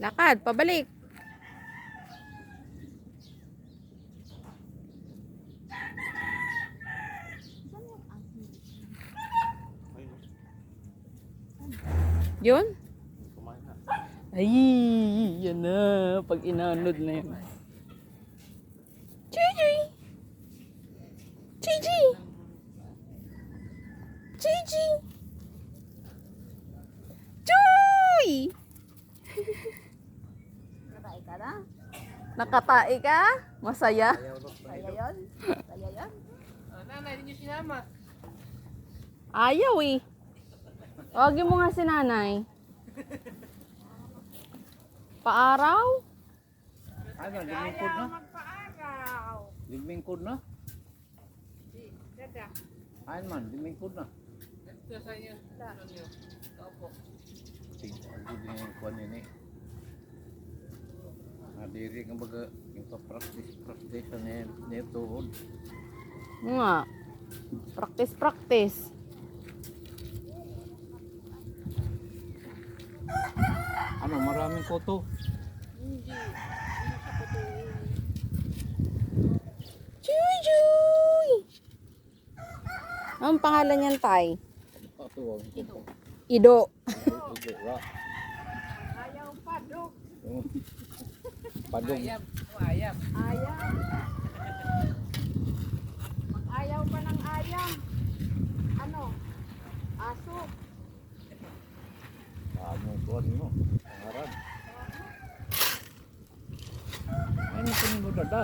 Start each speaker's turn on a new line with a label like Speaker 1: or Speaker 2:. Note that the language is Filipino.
Speaker 1: Lakad, pabalik. Yun? Ay, yan na. Pag inanod na yun. Gigi! Gigi! Gigi! Joy!
Speaker 2: Nakain ka na?
Speaker 1: Nakatae ka? Masaya?
Speaker 2: Kaya yun? Kaya yun?
Speaker 3: Nanay, hindi nyo sinama.
Speaker 1: Ayaw eh. Huwagin mo nga si nanay. Paaraw?
Speaker 4: Ano, limingkod na?
Speaker 2: Magpaaraw.
Speaker 4: Limingkod na?
Speaker 2: Dada.
Speaker 4: Ayan man, limingkod na.
Speaker 3: Ito sa inyo. Ano nyo? Opo.
Speaker 4: Ang good yung kuwan yun eh. Nadiri nga baga, yung pa-practice na niya tuhod.
Speaker 1: Nga. Practice.
Speaker 4: Ano, maraming koto.
Speaker 1: Joy, Joy! Anong pangalan niyan, Tay?
Speaker 4: Ito, ang koto.
Speaker 1: Ido.
Speaker 4: Ito, ra.
Speaker 2: Ayaw pa, Dok.
Speaker 4: Padong.
Speaker 3: Ayam. Ayam.
Speaker 2: Ayaw. Ayaw pa ng ayam. Ano? Aso.
Speaker 4: Anong kuwan mo? Pangaran. Ay, nakunin mo dada.